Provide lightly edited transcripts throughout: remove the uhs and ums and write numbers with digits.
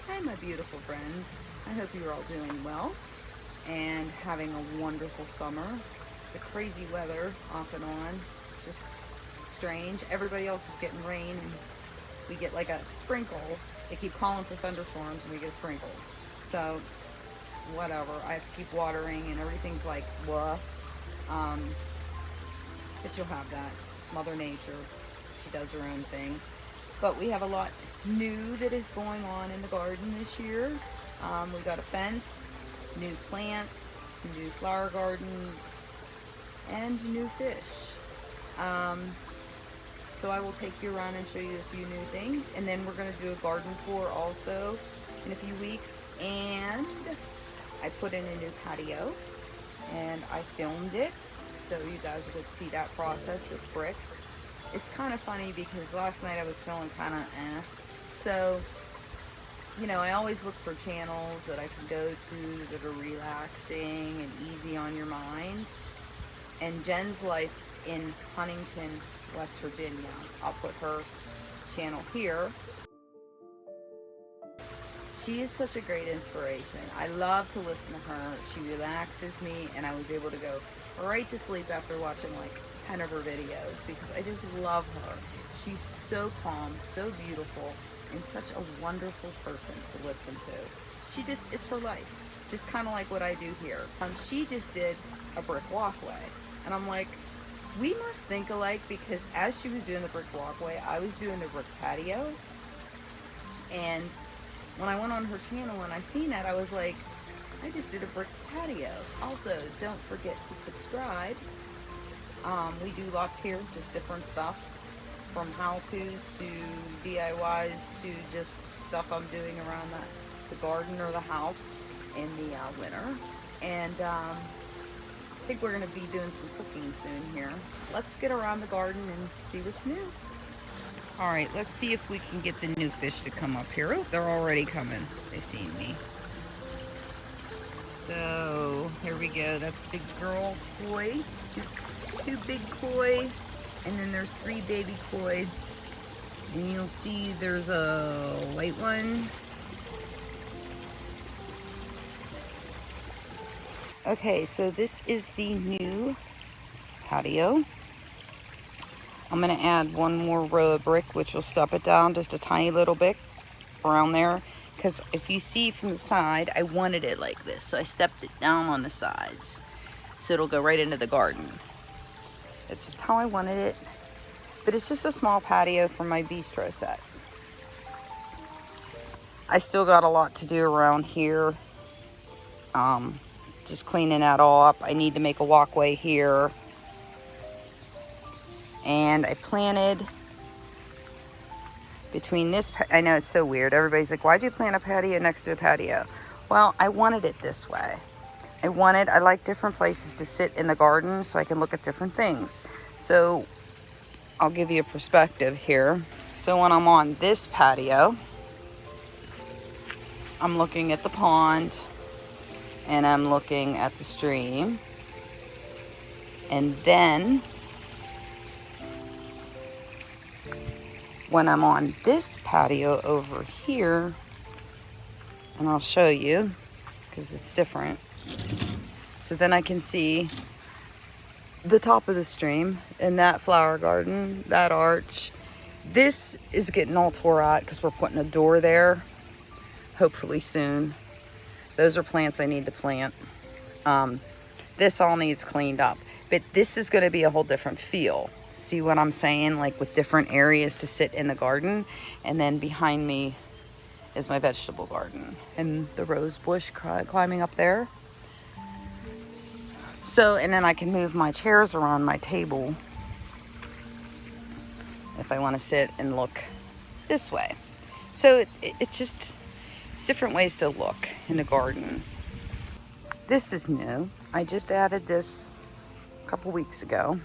Hi, my beautiful friends. I hope you're all doing well and having a wonderful summer. It's a crazy weather off and on, just strange. Everybody else is getting rain and we get like a sprinkle. They keep calling for thunderstorms and we get a sprinkle. So, whatever. I have to keep watering and everything's like, what? But you'll have that. It's Mother Nature. She does her own thing. But we have a lot new that is going on in the garden this year. We got a fence, new plants, some new flower gardens, and new fish. So I will take you around and show you a few new things. And then we're going to do a garden tour also in a few weeks. And I put in a new patio and I filmed it so you guys would see that process with brick. It's kind of funny because last night I was feeling kind of So, you know, I always look for channels that I can go to that are relaxing and easy on your mind. And Jen's Life in Huntington, West Virginia. I'll put her channel here. She is such a great inspiration. I love to listen to her. She relaxes me, and I was able to go right to sleep after watching like 10 of her videos because I just love her. She's so calm, so beautiful, and such a wonderful person to listen to. It's her life, just kind of like what I do here. She just did a brick walkway, and I'm like, we must think alike because as she was doing the brick walkway, I was doing the brick patio, and when I went on her channel and I seen that, I was like, I just did a brick patio. Also, don't forget to subscribe. We do lots here, just different stuff, from how-tos to DIYs to just stuff I'm doing around the garden or the house in the winter. And I think we're going to be doing some cooking soon here. Let's get around the garden and see what's new. All right, let's see if we can get the new fish to come up here. Oh, they're already coming. They seen me. So here we go. That's big girl koi, two big koi, and then there's 3 baby koi. And you'll see there's a white one. Okay, so this is the new patio. I'm going to add one more row of brick, which will step it down just a tiny little bit around there. Because if you see from the side, I wanted it like this. So I stepped it down on the sides. So it'll go right into the garden. That's just how I wanted it. But it's just a small patio for my bistro set. I still got a lot to do around here. Just cleaning that all up. I need to make a walkway here. And I planted between this, I know it's so weird. Everybody's like, why'd you plant a patio next to a patio? Well, I wanted it this way. I like different places to sit in the garden so I can look at different things. So I'll give you a perspective here. So when I'm on this patio, I'm looking at the pond and I'm looking at the stream. And then when I'm on this patio over here, and I'll show you because it's different. So then I can see the top of the stream and that flower garden, that arch. This is getting all tore out because we're putting a door there, hopefully soon. Those are plants I need to plant. This all needs cleaned up, but this is going to be a whole different feel. See what I'm saying? Like with different areas to sit in the garden. And then behind me is my vegetable garden. And the rose bush climbing up there. So, and then I can move my chairs around my table if I want to sit and look this way. So it's different ways to look in the garden. This is new. I just added this a couple weeks ago.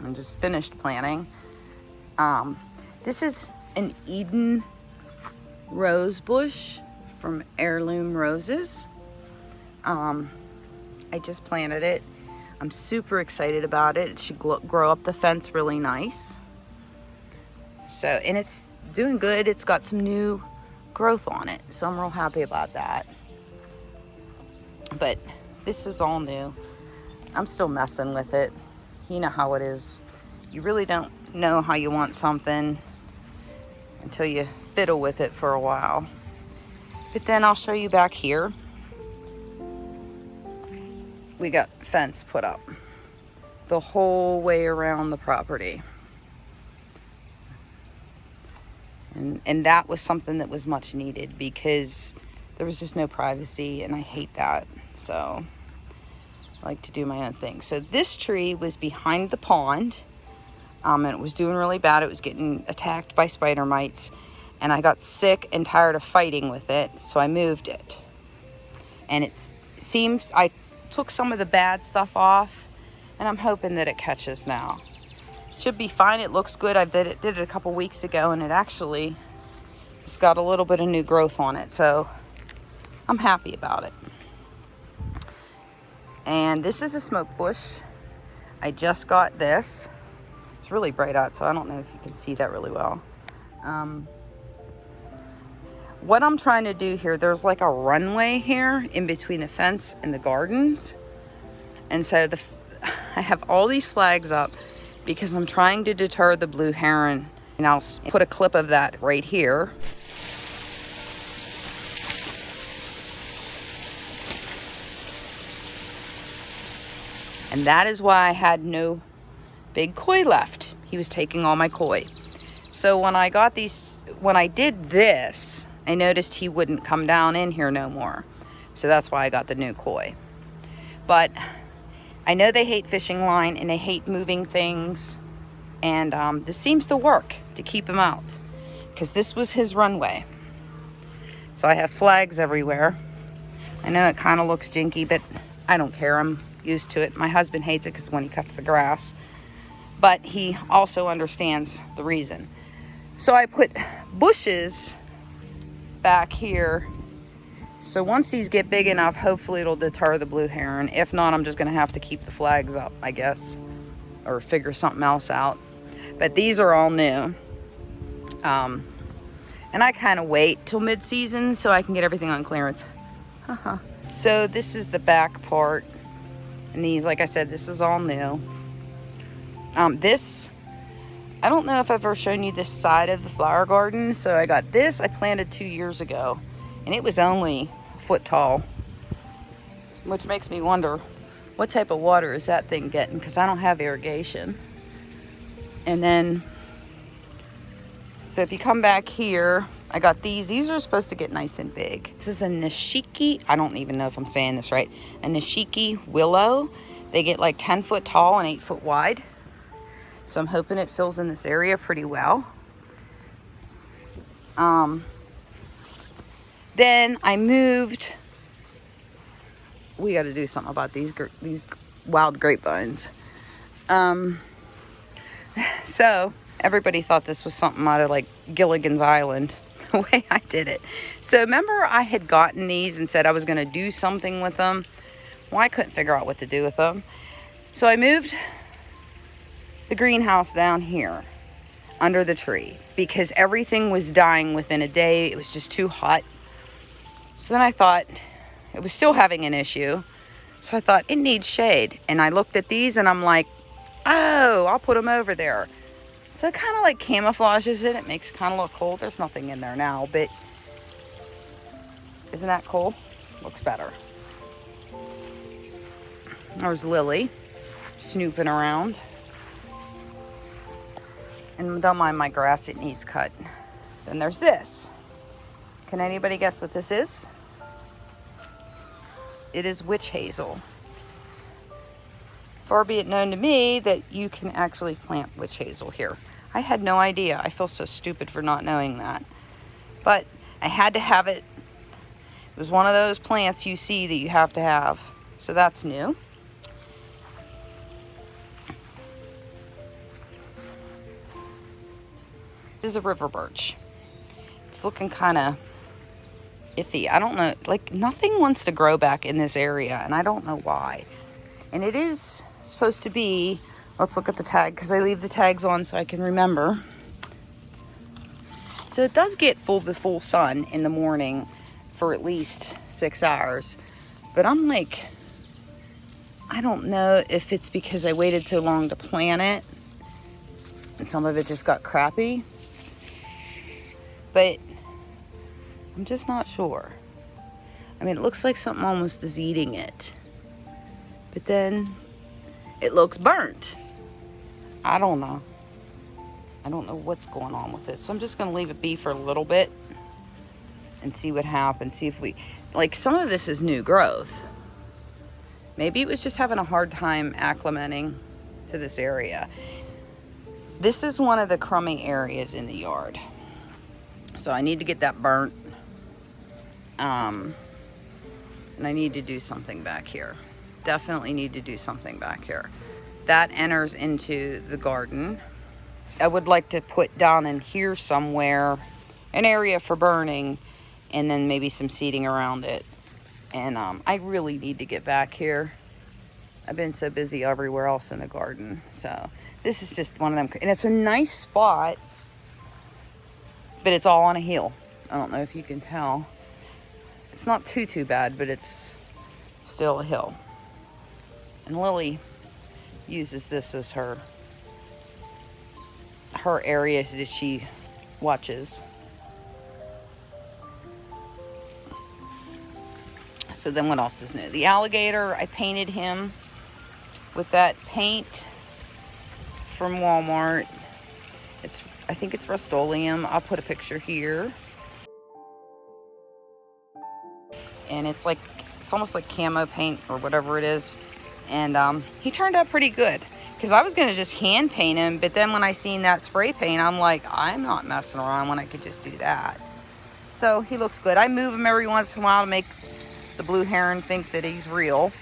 I just finished planting. This is an Eden rose bush from Heirloom Roses. I just planted it. I'm super excited about it. It should grow up the fence really nice. So, and it's doing good. It's got some new growth on it. So I'm real happy about that. But this is all new. I'm still messing with it. You know how it is. You really don't know how you want something until you fiddle with it for a while. But then I'll show you back here. We got fence put up the whole way around the property. And that was something that was much needed because there was just no privacy, and I hate that. So I like to do my own thing. So this tree was behind the pond, and it was doing really bad. It was getting attacked by spider mites, and I got sick and tired of fighting with it, so I moved it. And it seems I took some of the bad stuff off, and I'm hoping that it catches now. Should be fine. It looks good. I did it a couple weeks ago, and it's got a little bit of new growth on it, so I'm happy about it. And this is a smoke bush. I just got this. It's really bright out, so I don't know if you can see that really well. What I'm trying to do here, there's like a runway here in between the fence and the gardens. And so I have all these flags up because I'm trying to deter the blue heron. And I'll put a clip of that right here. And that is why I had no big koi left. He was taking all my koi. So when I did this, I noticed he wouldn't come down in here no more. So that's why I got the new koi. But I know they hate fishing line and they hate moving things. And this seems to work to keep him out, because this was his runway. So I have flags everywhere. I know it kind of looks jinky, but I don't care. I'm used to it. My husband hates it because when he cuts the grass, but he also understands the reason. So I put bushes back here. So once these get big enough, hopefully it'll deter the blue heron. If not, I'm just going to have to keep the flags up, I guess, or figure something else out. But these are all new. And I kind of wait till mid-season so I can get everything on clearance. So this is the back part. And these, like I said, this is all new. This, I don't know if I've ever shown you this side of the flower garden. So I got this, I planted 2 years ago. And it was only a foot tall. Which makes me wonder, what type of water is that thing getting? Because I don't have irrigation. And then, so if you come back here, I got these. These are supposed to get nice and big. This is a Nishiki. I don't even know if I'm saying this right. A Nishiki willow. They get like 10 foot tall and 8 foot wide. So I'm hoping it fills in this area pretty well. Then I moved. We got to do something about these wild grapevines. So everybody thought this was something out of like Gilligan's Island, the way I did it. So remember I had gotten these and said I was going to do something with them. Well, I couldn't figure out what to do with them. So I moved the greenhouse down here under the tree because everything was dying within a day. It was just too hot. So then I thought it was still having an issue. So I thought it needs shade. And I looked at these and I'm like, oh, I'll put them over there. So it kind of like camouflages it. It makes it kind of look cool. There's nothing in there now, but isn't that cool? Looks better. There's Lily snooping around. And don't mind my grass, it needs cut. Then there's this. Can anybody guess what this is? It is witch hazel. Far be it known to me that you can actually plant witch hazel here. I had no idea. I feel so stupid for not knowing that. But I had to have it. It was one of those plants you see that you have to have. So that's new. This is a river birch. It's looking kind of iffy. I don't know. Like nothing wants to grow back in this area. And I don't know why. And it is supposed to be, let's look at the tag because I leave the tags on so I can remember. So it does get the full sun in the morning for at least 6 hours. But I'm like, I don't know if it's because I waited so long to plant it and some of it just got crappy. But I'm just not sure. I mean, it looks like something almost is eating it. But then it looks burnt. I don't know. I don't know what's going on with it. So I'm just going to leave it be for a little bit and see what happens. See if we, like, some of this is new growth. Maybe it was just having a hard time acclimating to this area. This is one of the crummy areas in the yard. So I need to get that burnt. And I need to do something back here. Definitely need to do something back here. That enters into the garden. I would like to put down in here somewhere an area for burning and then maybe some seating around it. And I really need to get back here. I've been so busy everywhere else in the garden. So this is just one of them. And it's a nice spot, but it's all on a hill. I don't know if you can tell. It's not too bad, but it's still a hill. And Lily uses this as her area that she watches. So then what else is new? The alligator, I painted him with that paint from Walmart. I think it's Rust-Oleum. I'll put a picture here. And it's almost like camo paint or whatever it is. And he turned out pretty good. Because I was going to just hand paint him. But then when I seen that spray paint, I'm like, I'm not messing around when I could just do that. So he looks good. I move him every once in a while to make the blue heron think that he's real.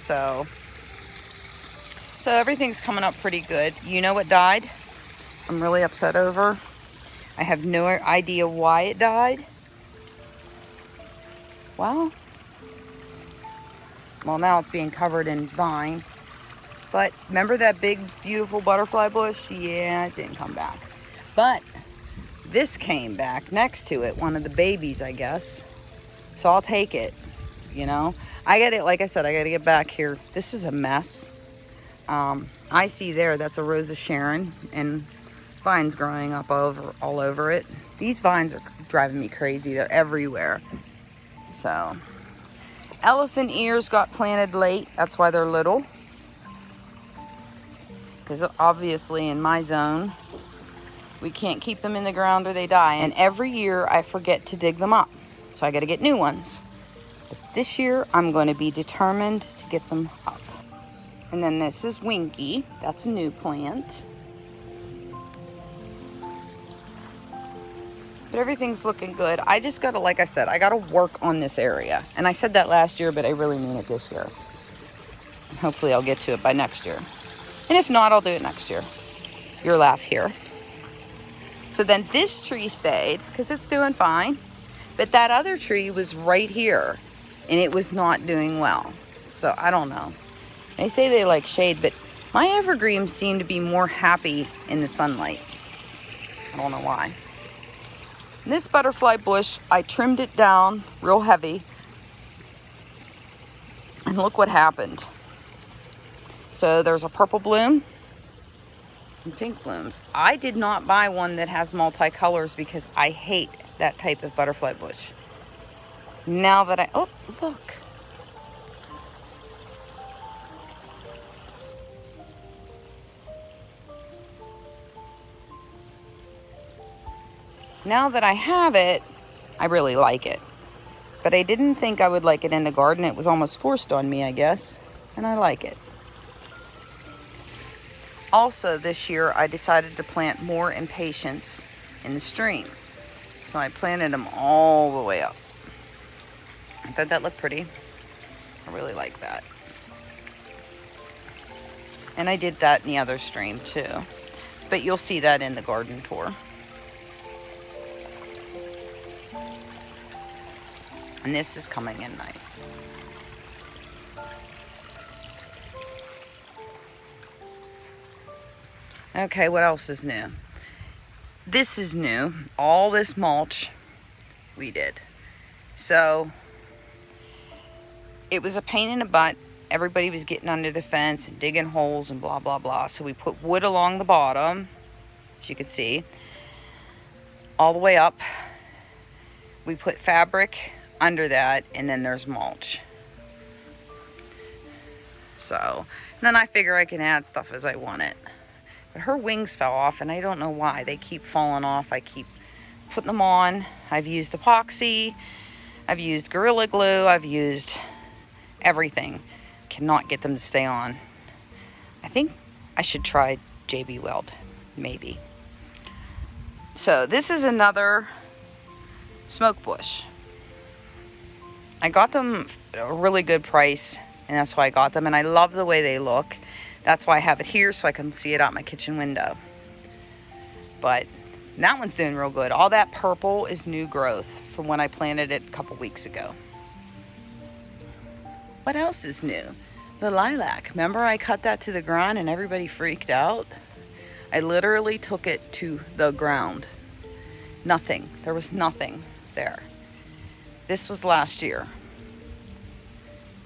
So everything's coming up pretty good. You know what died? I'm really upset over. I have no idea why it died. Well, now it's being covered in vine. But remember that big, beautiful butterfly bush? Yeah, it didn't come back. But this came back next to it, one of the babies, I guess. So I'll take it, you know. Like I said, I got to get back here. This is a mess. I see there, that's a Rose of Sharon, and vines growing up all over it. These vines are driving me crazy. They're everywhere. So, elephant ears got planted late. That's why they're little. Because obviously in my zone, we can't keep them in the ground or they die. And every year I forget to dig them up. So I got to get new ones. But this year I'm going to be determined to get them up. And then this is Winky. That's a new plant. But everything's looking good. I just got to, like I said, I got to work on this area. And I said that last year, but I really mean it this year. And hopefully I'll get to it by next year. And if not, I'll do it next year. Your laugh here. So then this tree stayed because it's doing fine. But that other tree was right here and it was not doing well. So I don't know. They say they like shade, but my evergreens seem to be more happy in the sunlight. I don't know why. And this butterfly bush, I trimmed it down real heavy. And look what happened. So there's a purple bloom and pink blooms. I did not buy one that has multicolors because I hate that type of butterfly bush. Now that oh, look. Now that I have it, I really like it. But I didn't think I would like it in the garden. It was almost forced on me, I guess. And I like it. Also, this year, I decided to plant more impatiens in the stream. So I planted them all the way up. I thought that looked pretty. I really like that. And I did that in the other stream too. But you'll see that in the garden tour. And this is coming in nice. Okay, what else is new? This is new. All this mulch we did. So it was a pain in the butt. Everybody was getting under the fence and digging holes and blah, blah, blah. So we put wood along the bottom, as you can see, all the way up. We put fabric under that, and then there's mulch. So, and then I figure I can add stuff as I want it. But her wings fell off, and I don't know why. They keep falling off. I keep putting them on. I've used epoxy. I've used Gorilla Glue. I've used everything. Cannot get them to stay on. I think I should try JB Weld, maybe. So this is another smoke bush. I got them at a really good price, and that's why I got them, and I love the way they look. That's why I have it here, so I can see it out my kitchen window. But that one's doing real good. All that purple is new growth from when I planted it a couple weeks ago. What else is new? The lilac. Remember I cut that to the ground and everybody freaked out? I literally took it to the ground. Nothing. There was nothing there. This was last year.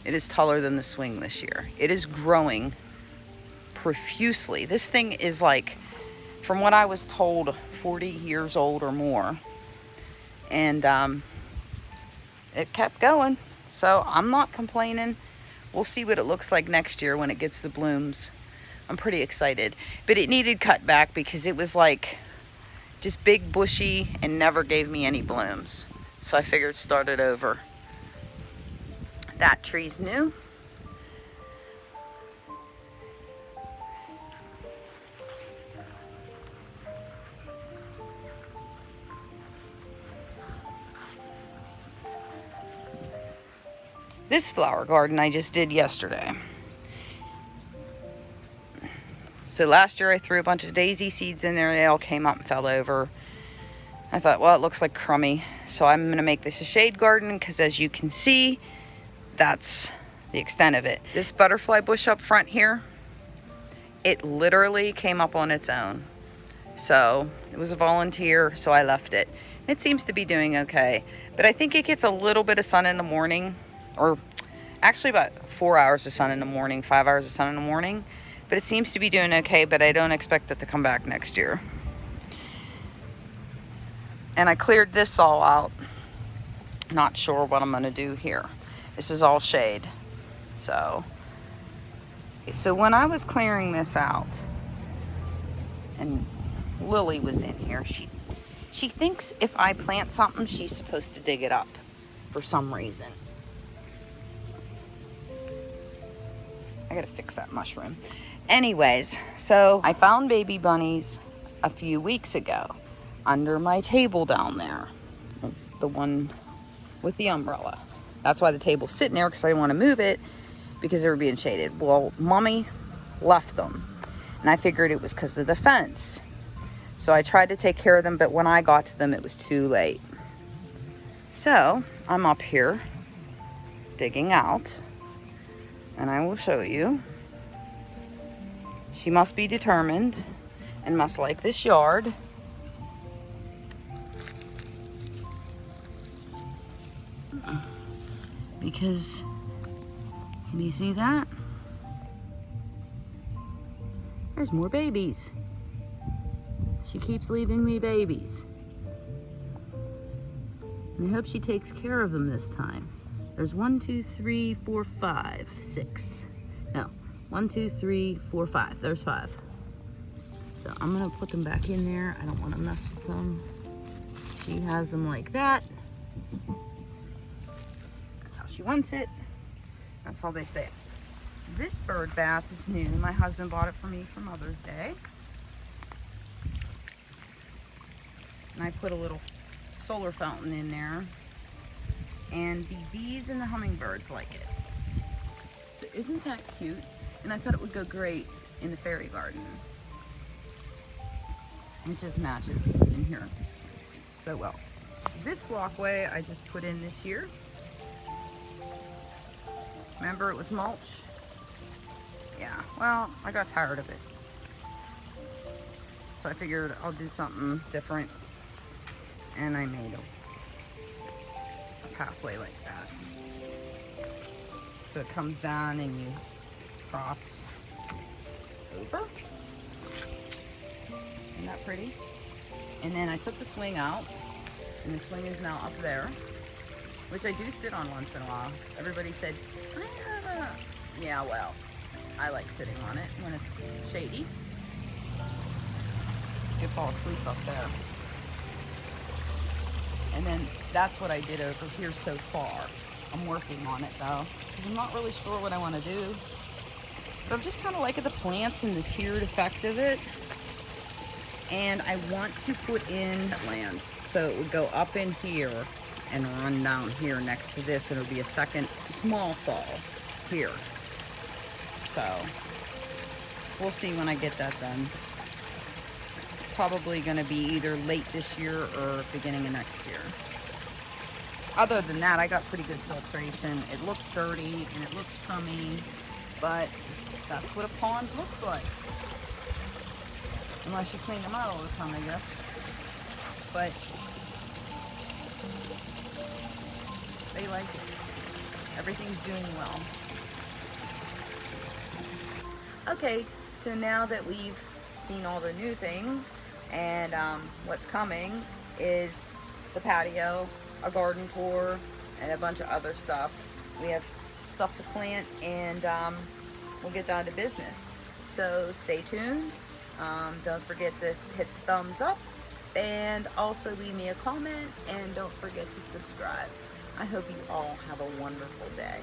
It is taller than the swing this year. It is growing profusely. This thing is like, from what I was told, 40 years old or more. And it kept going. So I'm not complaining. We'll see what it looks like next year when it gets the blooms. I'm pretty excited. But it needed cut back because it was like just big, bushy, and never gave me any blooms. So I figured start it over. That tree's new. This flower garden I just did yesterday. So last year I threw a bunch of daisy seeds in there. They all came up and fell over. I thought, well, it looks like crummy. So I'm going to make this a shade garden because, as you can see, that's the extent of it. This butterfly bush up front here, it literally came up on its own. So it was a volunteer, so I left it. It seems to be doing okay. But I think it gets a little bit of sun in the morning, or actually about 4 hours of sun in the morning, 5 hours of sun in the morning. But it seems to be doing okay, but I don't expect it to come back next year. And I cleared this all out. Not sure what I'm gonna do here. This is all shade. So when I was clearing this out, and Lily was in here, she thinks if I plant something, she's supposed to dig it up for some reason. I gotta fix that mushroom. Anyways, so I found baby bunnies a few weeks ago under my table down there. The one with the umbrella. That's why the table's sitting there, because I didn't want to move it because they were being shaded. Well, Mommy left them, and I figured it was because of the fence. So I tried to take care of them, but when I got to them, it was too late. So I'm up here digging out, and I will show you. She must be determined and must like this yard. Because, can you see that? There's more babies. She keeps leaving me babies. And I hope she takes care of them this time. There's 1, 2, 3, 4, 5, 6. No, 1, 2, 3, 4, 5. There's 5. So I'm gonna put them back in there. I don't wanna mess with them. She has them like that. That's how she wants it. That's how they stay. This bird bath is new. My husband bought it for me for Mother's Day. And I put a little solar fountain in there. And the bees and the hummingbirds like it. So isn't that cute? And I thought it would go great in the fairy garden. It just matches in here so well. This walkway I just put in this year. Remember, it was mulch? Yeah, well, I got tired of it. So I figured I'll do something different. And I made a pathway like that. So it comes down and you cross over. Isn't that pretty? And then I took the swing out, and the swing is now up there, which I do sit on once in a while. Everybody said, yeah, well, I like sitting on it when it's shady. You could fall asleep up there. And then that's what I did over here so far. I'm working on it though, because I'm not really sure what I want to do. But I'm just kind of liking the plants and the tiered effect of it. And I want to put in land. So it would go up in here and run down here next to this. And it would be a second small fall here. So we'll see when I get that done. It's probably going to be either late this year or beginning of next year. Other than that, I got pretty good filtration. It looks dirty and it looks crummy, but that's what a pond looks like. Unless you clean them out all the time, I guess. But they like it. Everything's doing well. Okay, so now that we've seen all the new things, and what's coming is the patio, a garden tour, and a bunch of other stuff. We have stuff to plant, and we'll get down to business. So stay tuned. Don't forget to hit the thumbs up, and also leave me a comment, and don't forget to subscribe. I hope you all have a wonderful day.